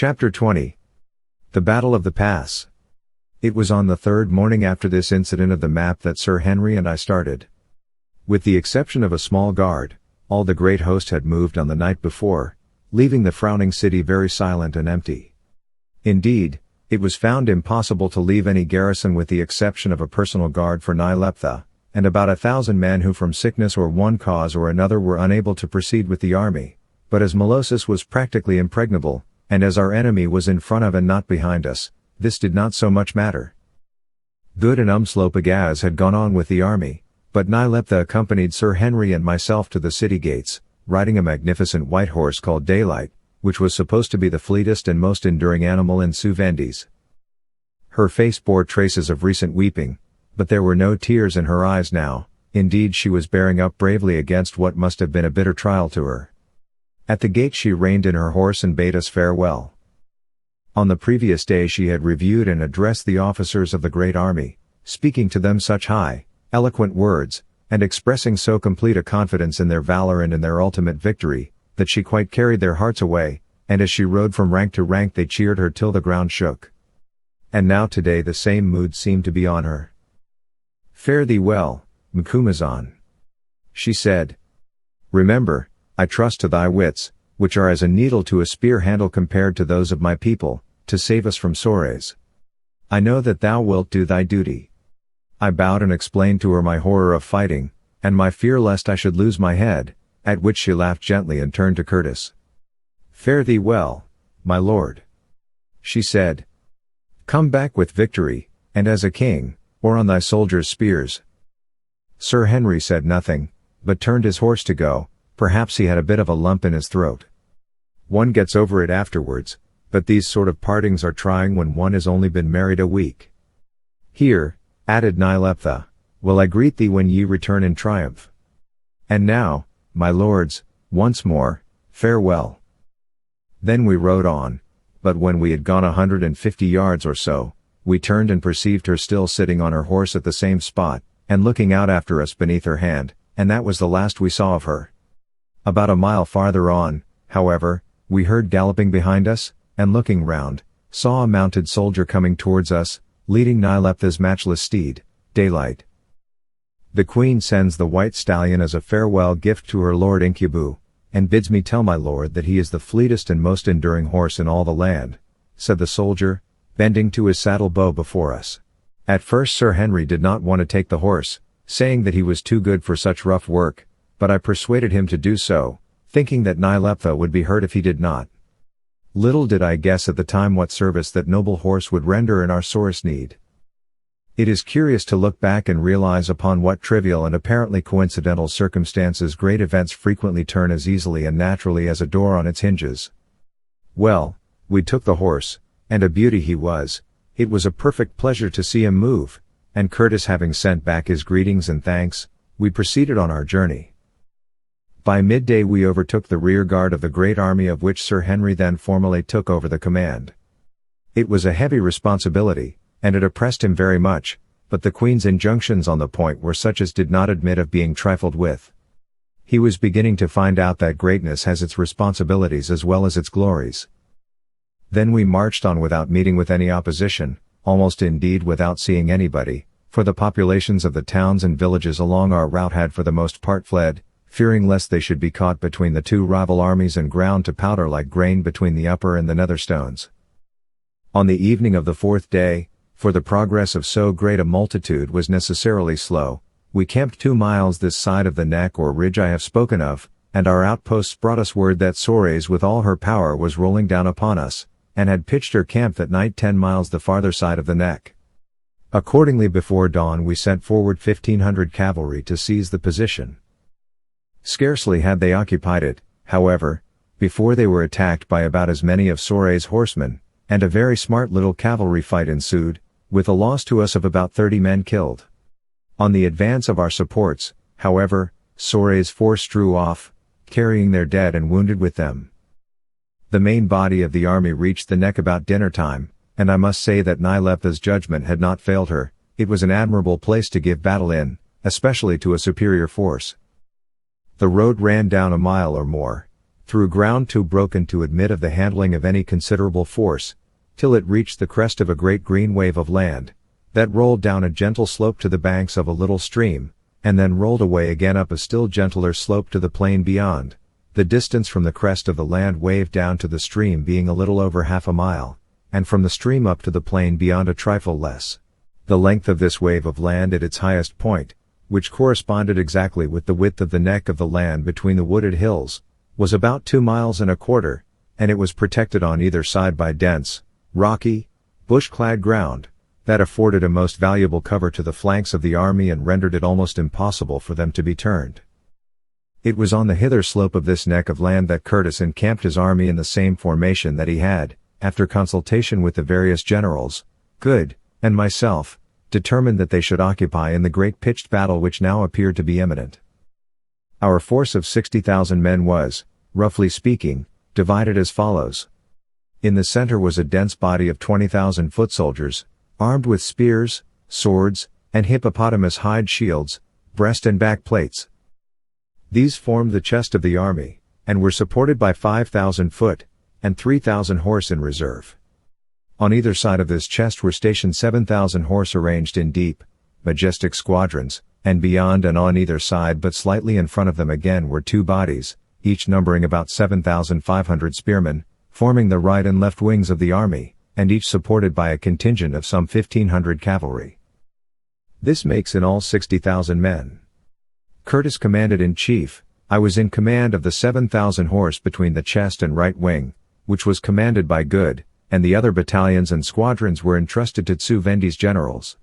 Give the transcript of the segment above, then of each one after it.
Chapter 20. The Battle of the Pass. It was on the third morning after this incident of the map that Sir Henry and I started. With the exception of a small guard, all the great host had moved on the night before, leaving the Frowning City very silent and empty. Indeed, it was found impossible to leave any garrison with the exception of a personal guard for Nyleptha, and about 1,000 men who from sickness or one cause or another were unable to proceed with the army, but as Milosis was practically impregnable, and as our enemy was in front of and not behind us, this did not so much matter. Good and Umslopogaz had gone on with the army, but Nyleptha accompanied Sir Henry and myself to the city gates, riding a magnificent white horse called Daylight, which was supposed to be the fleetest and most enduring animal in Zu-Vendis. Her face bore traces of recent weeping, but there were no tears in her eyes now. Indeed, she was bearing up bravely against what must have been a bitter trial to her. At the gate she reined in her horse and bade us farewell. On the previous day she had reviewed and addressed the officers of the great army, speaking to them such high, eloquent words, and expressing so complete a confidence in their valor and in their ultimate victory, that she quite carried their hearts away, and as she rode from rank to rank they cheered her till the ground shook. And now today the same mood seemed to be on her. "Fare thee well, Macumazahn," she said. "Remember, I trust to thy wits, which are as a needle to a spear handle compared to those of my people, to save us from sores. I know that thou wilt do thy duty." I bowed and explained to her my horror of fighting, and my fear lest I should lose my head, at which she laughed gently and turned to Curtis. "Fare thee well, my lord," she said. "Come back with victory, and as a king, or on thy soldiers' spears." Sir Henry said nothing, but turned his horse to go. Perhaps he had a bit of a lump in his throat. One gets over it afterwards, but these sort of partings are trying when one has only been married a week. "Here," added Nyleptha, "will I greet thee when ye return in triumph. And now, my lords, once more, farewell." Then we rode on, but when we had gone 150 yards or so, we turned and perceived her still sitting on her horse at the same spot, and looking out after us beneath her hand, and that was the last we saw of her. About a mile farther on, however, we heard galloping behind us, and looking round, saw a mounted soldier coming towards us, leading Nyleptha's matchless steed, Daylight. "The Queen sends the white stallion as a farewell gift to her lord Incubu, and bids me tell my lord that he is the fleetest and most enduring horse in all the land," said the soldier, bending to his saddle bow before us. At first Sir Henry did not want to take the horse, saying that he was too good for such rough work, but I persuaded him to do so, thinking that Nyleptha would be hurt if he did not. Little did I guess at the time what service that noble horse would render in our sorest need. It is curious to look back and realize upon what trivial and apparently coincidental circumstances great events frequently turn as easily and naturally as a door on its hinges. Well, we took the horse, and a beauty he was. It was a perfect pleasure to see him move, and Curtis having sent back his greetings and thanks, we proceeded on our journey. By midday we overtook the rear guard of the great army of which Sir Henry then formally took over the command. It was a heavy responsibility, and it oppressed him very much, but the Queen's injunctions on the point were such as did not admit of being trifled with. He was beginning to find out that greatness has its responsibilities as well as its glories. Then we marched on without meeting with any opposition, almost indeed without seeing anybody, for the populations of the towns and villages along our route had for the most part fled, fearing lest they should be caught between the two rival armies and ground to powder like grain between the upper and the nether stones. On the evening of the fourth day, for the progress of so great a multitude was necessarily slow, we camped 2 miles this side of the neck or ridge I have spoken of, and our outposts brought us word that Sores with all her power was rolling down upon us, and had pitched her camp that night 10 miles the farther side of the neck. Accordingly before dawn we sent forward 1,500 cavalry to seize the position. Scarcely had they occupied it, however, before they were attacked by about as many of Sore's horsemen, and a very smart little cavalry fight ensued, with a loss to us of about 30 men killed. On the advance of our supports, however, Sore's force drew off, carrying their dead and wounded with them. The main body of the army reached the neck about dinner time, and I must say that Nyleptha's judgment had not failed her. It was an admirable place to give battle in, especially to a superior force. The road ran down a mile or more, through ground too broken to admit of the handling of any considerable force, till it reached the crest of a great green wave of land, that rolled down a gentle slope to the banks of a little stream, and then rolled away again up a still gentler slope to the plain beyond, the distance from the crest of the land wave down to the stream being a little over half a mile, and from the stream up to the plain beyond a trifle less. The length of this wave of land at its highest point, which corresponded exactly with the width of the neck of the land between the wooded hills, was about 2 miles and a quarter, and it was protected on either side by dense, rocky, bush-clad ground, that afforded a most valuable cover to the flanks of the army and rendered it almost impossible for them to be turned. It was on the hither slope of this neck of land that Curtis encamped his army in the same formation that he had, after consultation with the various generals, Good, and myself, determined that they should occupy in the great pitched battle which now appeared to be imminent. Our force of 60,000 men was, roughly speaking, divided as follows. In the center was a dense body of 20,000 foot soldiers, armed with spears, swords, and hippopotamus hide shields, breast and back plates. These formed the chest of the army, and were supported by 5,000 foot, and 3,000 horse in reserve. On either side of this chest were stationed 7,000 horse arranged in deep, majestic squadrons, and beyond and on either side but slightly in front of them again were 2 bodies, each numbering about 7,500 spearmen, forming the right and left wings of the army, and each supported by a contingent of some 1,500 cavalry. This makes in all 60,000 men. Curtis commanded in chief. I was in command of the 7,000 horse between the chest and right wing, which was commanded by Good, and the other battalions and squadrons were entrusted to Zu-Vendi's generals.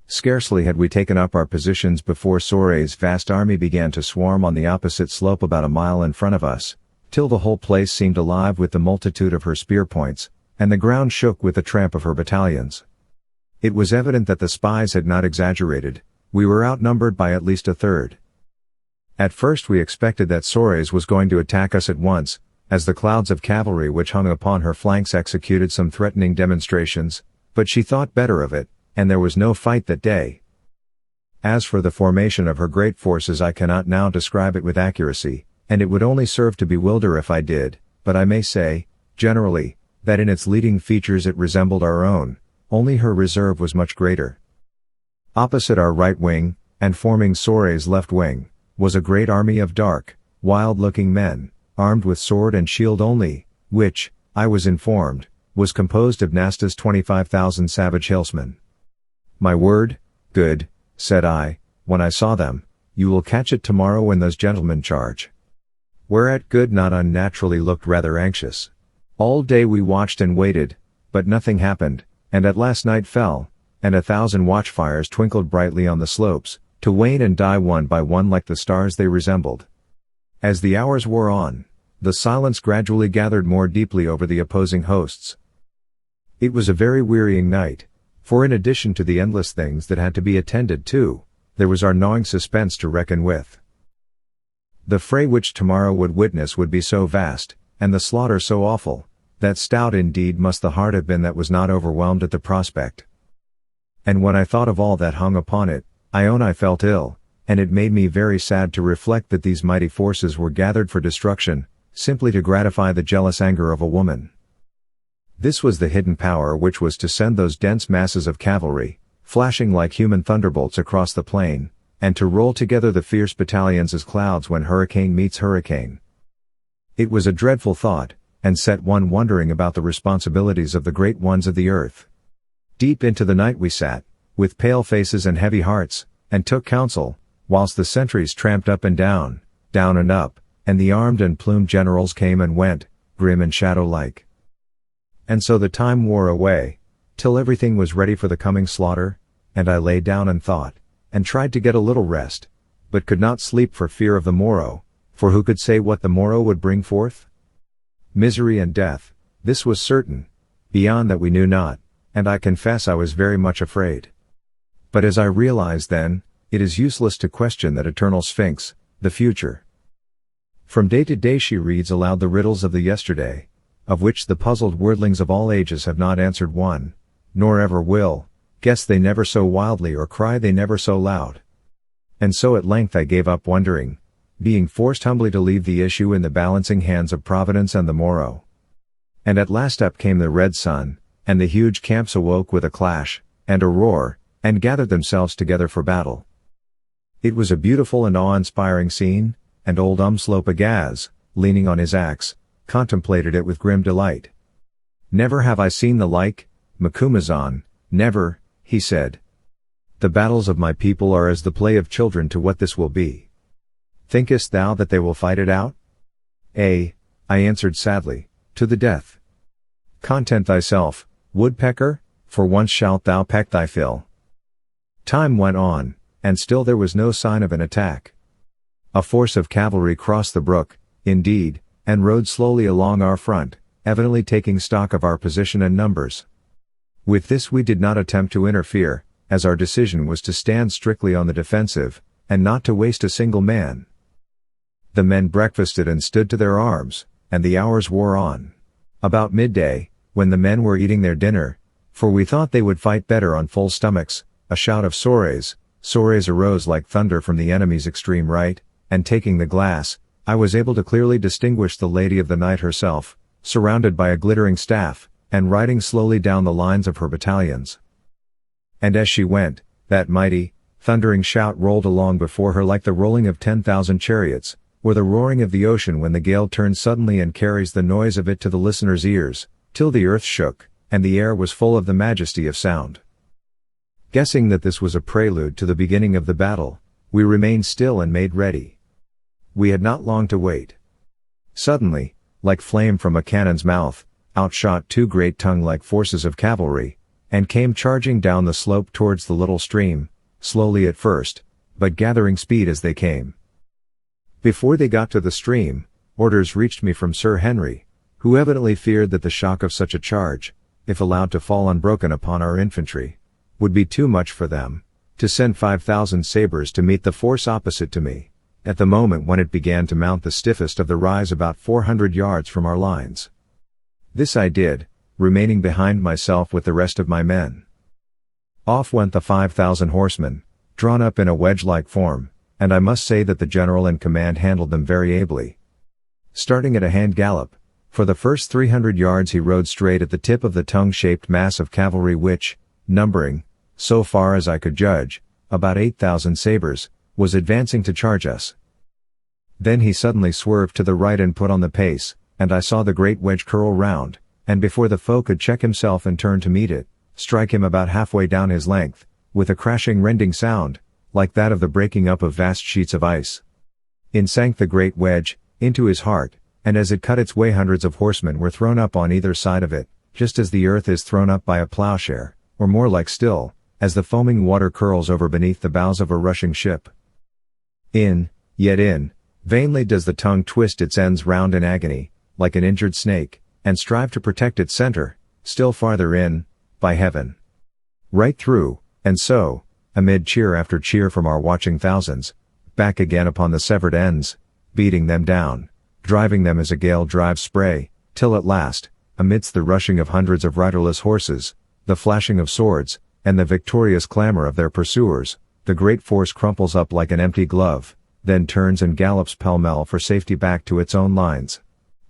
Scarcely had we taken up our positions before Sore's vast army began to swarm on the opposite slope about a mile in front of us, till the whole place seemed alive with the multitude of her spear points, and the ground shook with the tramp of her battalions. It was evident that the spies had not exaggerated. We were outnumbered by at least a third. At first we expected that Sore's was going to attack us at once, as the clouds of cavalry which hung upon her flanks executed some threatening demonstrations, but she thought better of it, and there was no fight that day. As for the formation of her great forces, I cannot now describe it with accuracy, and it would only serve to bewilder if I did, but I may say, generally, that in its leading features it resembled our own, only her reserve was much greater. Opposite our right wing, and forming Sore's left wing, was a great army of dark, wild-looking men, armed with sword and shield only, which, I was informed, was composed of Nasta's 25,000 savage hillsmen. My word, Good, said I, when I saw them, you will catch it tomorrow when those gentlemen charge. Whereat Good not unnaturally looked rather anxious. All day we watched and waited, but nothing happened, and at last night fell, and 1,000 watchfires twinkled brightly on the slopes, to wane and die one by one like the stars they resembled. As the hours wore on, the silence gradually gathered more deeply over the opposing hosts. It was a very wearying night, for in addition to the endless things that had to be attended to, there was our gnawing suspense to reckon with. The fray which tomorrow would witness would be so vast, and the slaughter so awful, that stout indeed must the heart have been that was not overwhelmed at the prospect. And when I thought of all that hung upon it, I own I felt ill, and it made me very sad to reflect that these mighty forces were gathered for destruction, simply to gratify the jealous anger of a woman. This was the hidden power which was to send those dense masses of cavalry, flashing like human thunderbolts across the plain, and to roll together the fierce battalions as clouds when hurricane meets hurricane. It was a dreadful thought, and set one wondering about the responsibilities of the great ones of the earth. Deep into the night we sat, with pale faces and heavy hearts, and took counsel, whilst the sentries tramped up and down and up, and the armed and plumed generals came and went, grim and shadow-like. And so the time wore away, till everything was ready for the coming slaughter, and I lay down and thought, and tried to get a little rest, but could not sleep for fear of the morrow, for who could say what the morrow would bring forth? Misery and death, this was certain, beyond that we knew not, and I confess I was very much afraid. But as I realized then, it is useless to question that eternal Sphinx, the future. From day to day she reads aloud the riddles of the yesterday, of which the puzzled worldlings of all ages have not answered one, nor ever will, guess they never so wildly or cry they never so loud. And so at length I gave up wondering, being forced humbly to leave the issue in the balancing hands of Providence and the morrow. And at last up came the red sun, and the huge camps awoke with a clash, and a roar, and gathered themselves together for battle. It was a beautiful and awe-inspiring scene, and old Umslopogaas, leaning on his axe, contemplated it with grim delight. "Never have I seen the like, Macumazahn, never," he said. "The battles of my people are as the play of children to what this will be. Thinkest thou that they will fight it out?" "Ay," I answered sadly, "to the death." "Content thyself, woodpecker, for once shalt thou peck thy fill." Time went on, and still there was no sign of an attack. A force of cavalry crossed the brook, indeed, and rode slowly along our front, evidently taking stock of our position and numbers. With this we did not attempt to interfere, as our decision was to stand strictly on the defensive, and not to waste a single man. The men breakfasted and stood to their arms, and the hours wore on. About midday, when the men were eating their dinner, for we thought they would fight better on full stomachs, a shout of sores arose like thunder from the enemy's extreme right, and taking the glass, I was able to clearly distinguish the Lady of the Night herself, surrounded by a glittering staff, and riding slowly down the lines of her battalions. And as she went, that mighty, thundering shout rolled along before her like the rolling of 10,000 chariots, or the roaring of the ocean when the gale turns suddenly and carries the noise of it to the listener's ears, till the earth shook, and the air was full of the majesty of sound. Guessing that this was a prelude to the beginning of the battle, we remained still and made ready. We had not long to wait. Suddenly, like flame from a cannon's mouth, outshot two great tongue-like forces of cavalry, and came charging down the slope towards the little stream, slowly at first, but gathering speed as they came. Before they got to the stream, orders reached me from Sir Henry, who evidently feared that the shock of such a charge, if allowed to fall unbroken upon our infantry, would be too much for them, to send 5,000 sabres to meet the force opposite to me, at the moment when it began to mount the stiffest of the rise about 400 yards from our lines. This I did, remaining behind myself with the rest of my men. Off went the 5,000 horsemen, drawn up in a wedge-like form, and I must say that the general in command handled them very ably. Starting at a hand gallop, for the first 300 yards he rode straight at the tip of the tongue-shaped mass of cavalry which, numbering, so far as I could judge, about 8,000 sabres, was advancing to charge us. Then he suddenly swerved to the right and put on the pace, and I saw the great wedge curl round, and before the foe could check himself and turn to meet it, strike him about halfway down his length, with a crashing rending sound, like that of the breaking up of vast sheets of ice. In sank the great wedge, into his heart, and as it cut its way hundreds of horsemen were thrown up on either side of it, just as the earth is thrown up by a plowshare, or more like still, as the foaming water curls over beneath the bows of a rushing ship. Yet vainly does the tongue twist its ends round in agony, like an injured snake, and strive to protect its center, still farther in, by heaven. Right through, and so, amid cheer after cheer from our watching thousands, back again upon the severed ends, beating them down, driving them as a gale drives spray, till at last, amidst the rushing of hundreds of riderless horses, the flashing of swords, and the victorious clamor of their pursuers, the great force crumples up like an empty glove, then turns and gallops pell-mell for safety back to its own lines.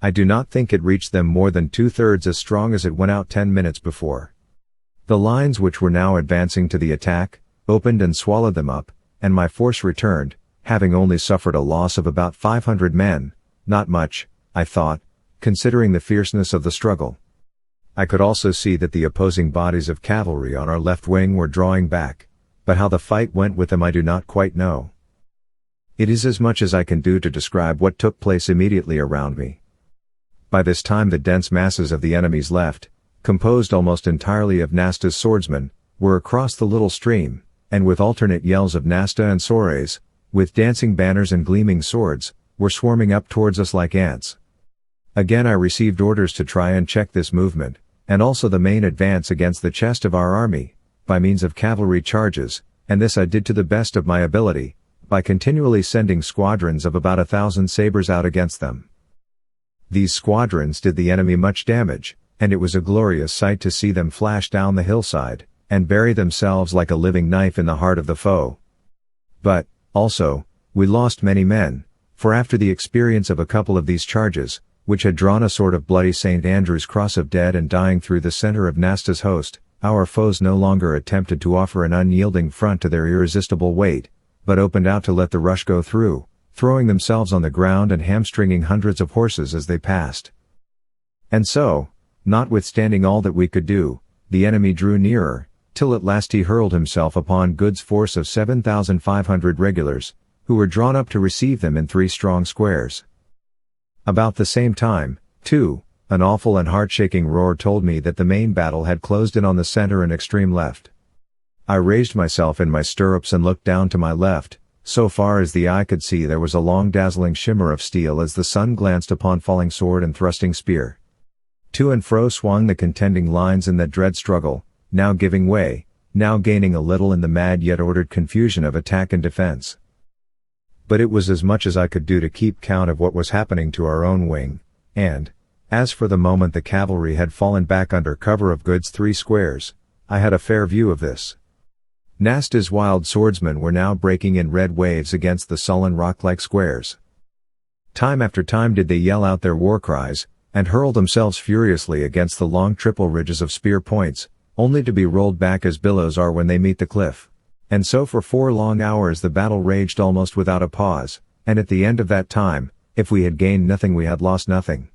I do not think it reached them more than 2/3 as strong as it went out 10 minutes before. The lines which were now advancing to the attack, opened and swallowed them up, and my force returned, having only suffered a loss of about 500 men, not much, I thought, considering the fierceness of the struggle. I could also see that the opposing bodies of cavalry on our left wing were drawing back, but how the fight went with them I do not quite know. It is as much as I can do to describe what took place immediately around me. By this time the dense masses of the enemy's left, composed almost entirely of Nasta's swordsmen, were across the little stream, and with alternate yells of Nasta and Sores, with dancing banners and gleaming swords, were swarming up towards us like ants. Again I received orders to try and check this movement, and also the main advance against the chest of our army, by means of cavalry charges, and this I did to the best of my ability, by continually sending squadrons of about 1,000 sabres out against them. These squadrons did the enemy much damage, and it was a glorious sight to see them flash down the hillside, and bury themselves like a living knife in the heart of the foe. But, also, we lost many men, For after the experience of a couple of these charges, which had drawn a sort of bloody St. Andrew's cross of dead and dying through the center of Nyleptha's host, our foes no longer attempted to offer an unyielding front to their irresistible weight, but opened out to let the rush go through, throwing themselves on the ground and hamstringing hundreds of horses as they passed. And so, notwithstanding all that we could do, the enemy drew nearer, till at last he hurled himself upon Good's force of 7,500 regulars, who were drawn up to receive them in 3 strong squares. About the same time, too, an awful and heart-shaking roar told me that the main battle had closed in on the center and extreme left. I raised myself in my stirrups and looked down to my left. So far as the eye could see there was a long dazzling shimmer of steel as the sun glanced upon falling sword and thrusting spear. To and fro swung the contending lines in that dread struggle, now giving way, now gaining a little in the mad yet ordered confusion of attack and defense. But it was as much as I could do to keep count of what was happening to our own wing, and, as for the moment the cavalry had fallen back under cover of Good's 3 squares, I had a fair view of this. Nyleptha's wild swordsmen were now breaking in red waves against the sullen rock-like squares. Time after time did they yell out their war cries, and hurl themselves furiously against the long triple ridges of spear points, only to be rolled back as billows are when they meet the cliff. And so for 4 long hours the battle raged almost without a pause, and at the end of that time, if we had gained nothing we had lost nothing.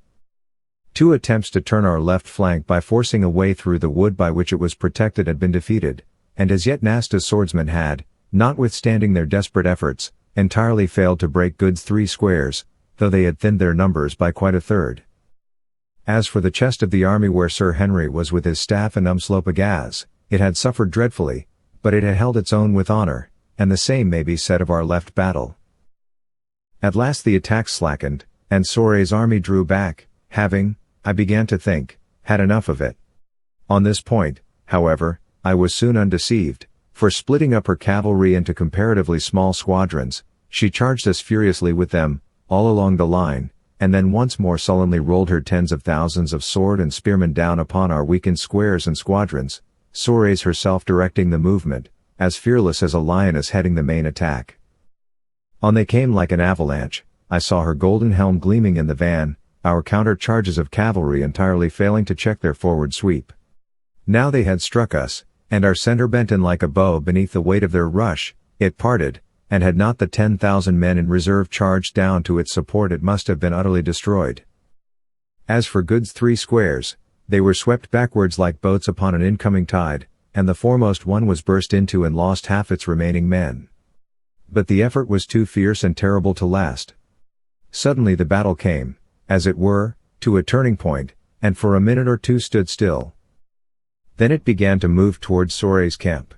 2 attempts to turn our left flank by forcing a way through the wood by which it was protected had been defeated, and as yet Nyleptha's swordsmen had, notwithstanding their desperate efforts, entirely failed to break Good's 3 squares, though they had thinned their numbers by quite a third. As for the chest of the army where Sir Henry was with his staff and Umslopogaz, it had suffered dreadfully, but it had held its own with honor, and the same may be said of our left battle. At last the attacks slackened, and Soret's army drew back, having, I began to think, had enough of it. On this point, however, I was soon undeceived, for splitting up her cavalry into comparatively small squadrons, she charged us furiously with them, all along the line, and then once more sullenly rolled her tens of thousands of sword and spearmen down upon our weakened squares and squadrons, Soret herself directing the movement, as fearless as a lioness heading the main attack. On they came like an avalanche. I saw her golden helm gleaming in the van, our counter-charges of cavalry entirely failing to check their forward sweep. Now they had struck us, and our center bent in like a bow beneath the weight of their rush, it parted, and had not the 10,000 men in reserve charged down to its support it must have been utterly destroyed. As for Good's 3 squares, they were swept backwards like boats upon an incoming tide, and the foremost one was burst into and lost half its remaining men. But the effort was too fierce and terrible to last. Suddenly the battle came, as it were, to a turning point, and for a minute or two stood still. Then it began to move towards Soret's camp.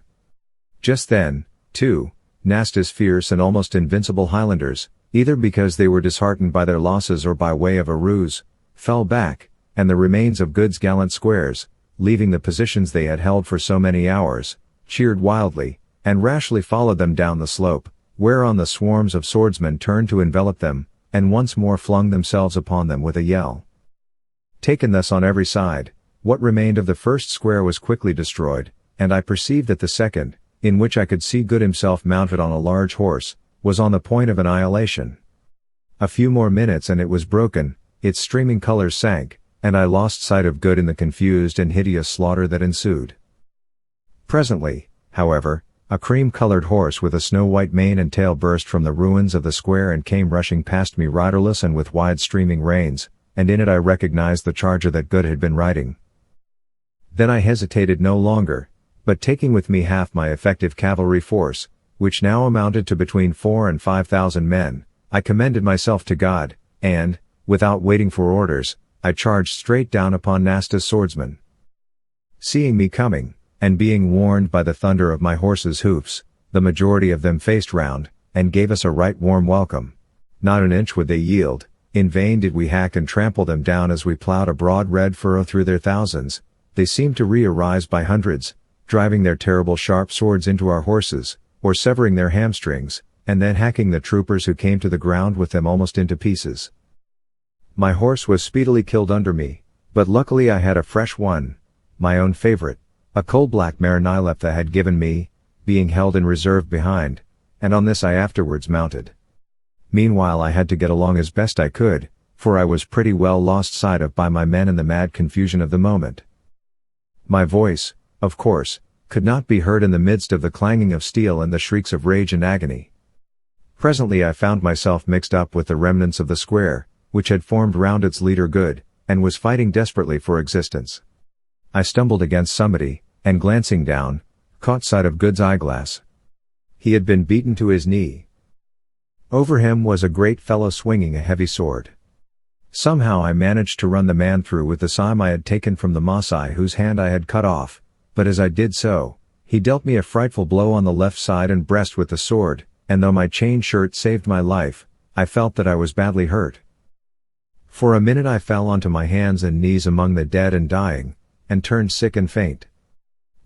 Just then, too, Nyleptha's fierce and almost invincible Highlanders, either because they were disheartened by their losses or by way of a ruse, fell back, and the remains of Good's gallant squares, leaving the positions they had held for so many hours, cheered wildly, and rashly followed them down the slope, whereon the swarms of swordsmen turned to envelop them, and once more flung themselves upon them with a yell. Taken thus on every side, what remained of the first square was quickly destroyed, and I perceived that the second, in which I could see Good himself mounted on a large horse, was on the point of annihilation. A few more minutes and it was broken, its streaming colors sank, and I lost sight of Good in the confused and hideous slaughter that ensued. Presently, however, a cream-colored horse with a snow-white mane and tail burst from the ruins of the square and came rushing past me riderless and with wide streaming reins, and in it I recognized the charger that Good had been riding. Then I hesitated no longer, but taking with me half my effective cavalry force, which now amounted to between 4,000 and 5,000 men, I commended myself to God, and, without waiting for orders, I charged straight down upon Nyleptha's swordsmen. Seeing me coming, and being warned by the thunder of my horse's hoofs, the majority of them faced round, and gave us a right warm welcome. Not an inch would they yield. In vain did we hack and trample them down as we plowed a broad red furrow through their thousands. They seemed to re-arise by hundreds, driving their terrible sharp swords into our horses, or severing their hamstrings, and then hacking the troopers who came to the ground with them almost into pieces. My horse was speedily killed under me, but luckily I had a fresh one, my own favorite, a coal-black mare Nyleptha had given me, being held in reserve behind, and on this I afterwards mounted. Meanwhile I had to get along as best I could, for I was pretty well lost sight of by my men in the mad confusion of the moment. My voice, of course, could not be heard in the midst of the clanging of steel and the shrieks of rage and agony. Presently I found myself mixed up with the remnants of the square, which had formed round its leader Good, and was fighting desperately for existence. I stumbled against somebody, and glancing down, caught sight of Good's eyeglass. He had been beaten to his knee. Over him was a great fellow swinging a heavy sword. Somehow I managed to run the man through with the sime I had taken from the Maasai whose hand I had cut off, but as I did so, he dealt me a frightful blow on the left side and breast with the sword, and though my chain shirt saved my life, I felt that I was badly hurt. For a minute I fell onto my hands and knees among the dead and dying, and turned sick and faint.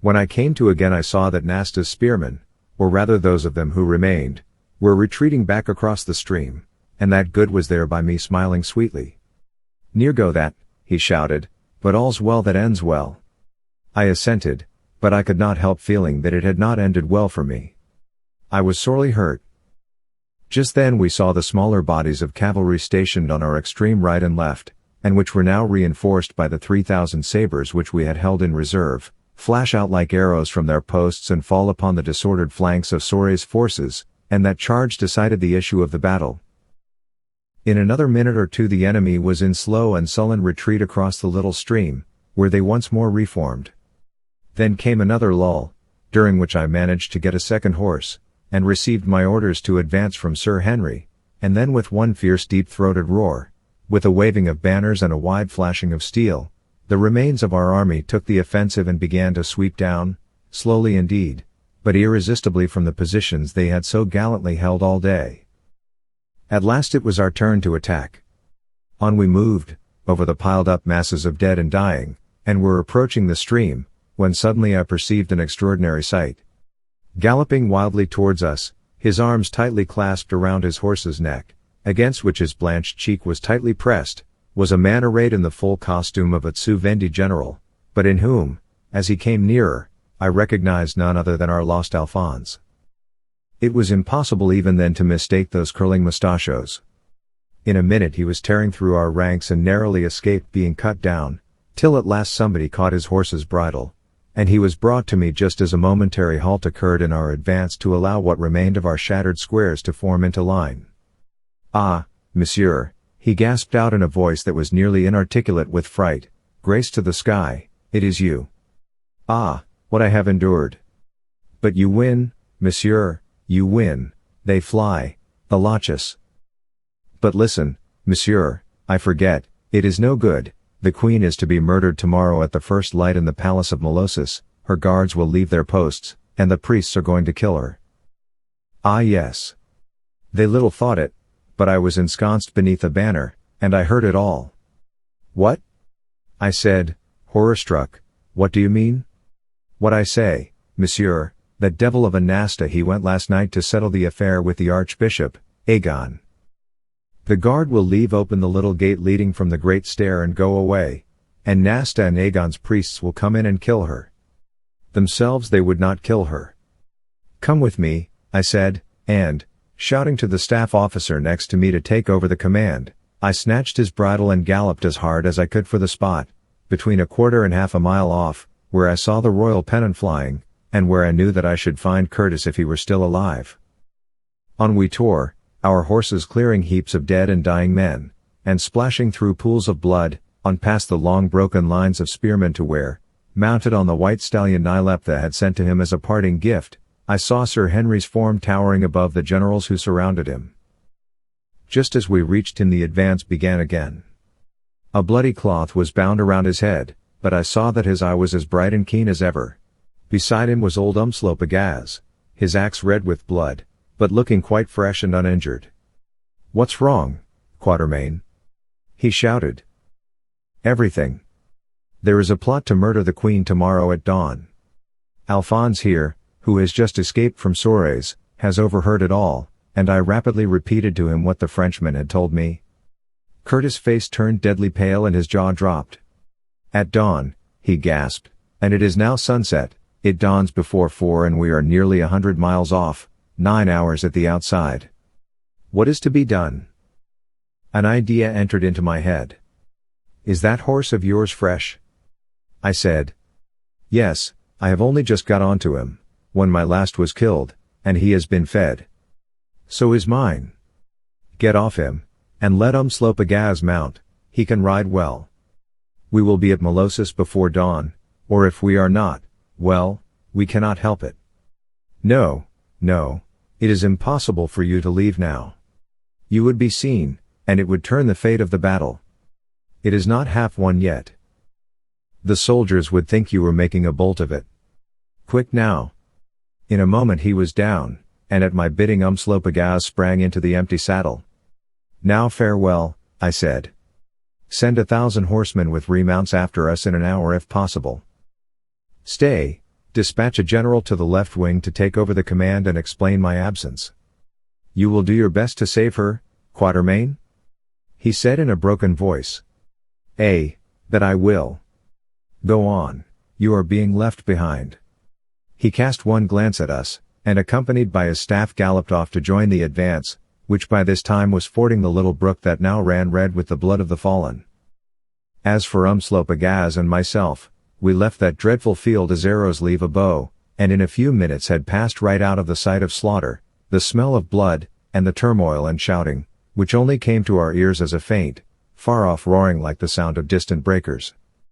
When I came to again I saw that Nyleptha's spearmen, or rather those of them who remained, were retreating back across the stream, and that Good was there by me smiling sweetly. "Near go that," he shouted, "but all's well that ends well." I assented, but I could not help feeling that it had not ended well for me. I was sorely hurt. Just then we saw the smaller bodies of cavalry stationed on our extreme right and left, and which were now reinforced by the 3,000 sabres which we had held in reserve, flash out like arrows from their posts and fall upon the disordered flanks of Sore's forces, and that charge decided the issue of the battle. In another minute or two the enemy was in slow and sullen retreat across the little stream, where they once more reformed. Then came another lull, during which I managed to get a second horse, and received my orders to advance from Sir Henry, and then with one fierce deep-throated roar, with a waving of banners and a wide flashing of steel, the remains of our army took the offensive and began to sweep down, slowly indeed, but irresistibly from the positions they had so gallantly held all day. At last it was our turn to attack. On we moved, over the piled-up masses of dead and dying, and were approaching the stream, when suddenly I perceived an extraordinary sight. Galloping wildly towards us, his arms tightly clasped around his horse's neck, against which his blanched cheek was tightly pressed, was a man arrayed in the full costume of a Zu-Vendi general, but in whom, as he came nearer, I recognized none other than our lost Alphonse. It was impossible even then to mistake those curling mustachios. In a minute he was tearing through our ranks and narrowly escaped being cut down, till at last somebody caught his horse's bridle, and he was brought to me just as a momentary halt occurred in our advance to allow what remained of our shattered squares to form into line. "Ah, monsieur," he gasped out in a voice that was nearly inarticulate with fright, "grace to the sky, it is you. Ah, what I have endured. But you win, monsieur, you win, they fly, the Lochus. But listen, monsieur, I forget, it is no good. The Queen is to be murdered tomorrow at the first light in the palace of Milosis, her guards will leave their posts, and the priests are going to kill her." Ah yes. They little thought it, but I was ensconced beneath a banner, and I heard it all. "What?" I said, horror-struck, "what do you mean?" "What I say, monsieur, that devil of a Nyleptha he went last night to settle the affair with the Archbishop, Allan. The guard will leave open the little gate leading from the great stair and go away, and Nyleptha and Allan's priests will come in and kill her. Themselves they would not kill her. Come with me," I said, and, shouting to the staff officer next to me to take over the command, I snatched his bridle and galloped as hard as I could for the spot, between a quarter and half a mile off, where I saw the royal pennon flying, and where I knew that I should find Curtis if he were still alive. On we tore, our horses clearing heaps of dead and dying men, and splashing through pools of blood, on past the long broken lines of spearmen to where, mounted on the white stallion Nyleptha had sent to him as a parting gift, I saw Sir Henry's form towering above the generals who surrounded him. Just as we reached him the advance began again. A bloody cloth was bound around his head, but I saw that his eye was as bright and keen as ever. Beside him was old Umslopogaas, his axe red with blood, but looking quite fresh and uninjured. "What's wrong, Quartermain?" he shouted. "Everything. There is a plot to murder the Queen tomorrow at dawn. Alphonse here, who has just escaped from Sore's, has overheard it all," and I rapidly repeated to him what the Frenchman had told me. Curtis' face turned deadly pale and his jaw dropped. "At dawn," he gasped, "and it is now sunset, it dawns before 4 and we are nearly 100 miles off, 9 hours at the outside. What is to be done? An idea entered into my head. Is that horse of yours fresh? I said. Yes, I have only just got onto him, when my last was killed, and he has been fed. So is mine. Get off him, and let Umslopogaz mount, he can ride well. We will be at Milosis before dawn, or if we are not, well, we cannot help it. No, no, it is impossible for you to leave now. You would be seen, and it would turn the fate of the battle. It is not half won yet. The soldiers would think you were making a bolt of it. Quick now. In a moment he was down, and at my bidding Umslopogaz sprang into the empty saddle. Now farewell, I said. Send 1,000 horsemen with remounts after us in an hour if possible. Stay, dispatch a general to the left wing to take over the command and explain my absence. You will do your best to save her, Quartermain? He said in a broken voice. That I will. Go on, you are being left behind. He cast one glance at us, and accompanied by his staff galloped off to join the advance, which by this time was fording the little brook that now ran red with the blood of the fallen. As for Umslopogaz and myself, we left that dreadful field as arrows leave a bow, and in a few minutes had passed right out of the sight of slaughter, the smell of blood, and the turmoil and shouting, which only came to our ears as a faint, far-off roaring like the sound of distant breakers.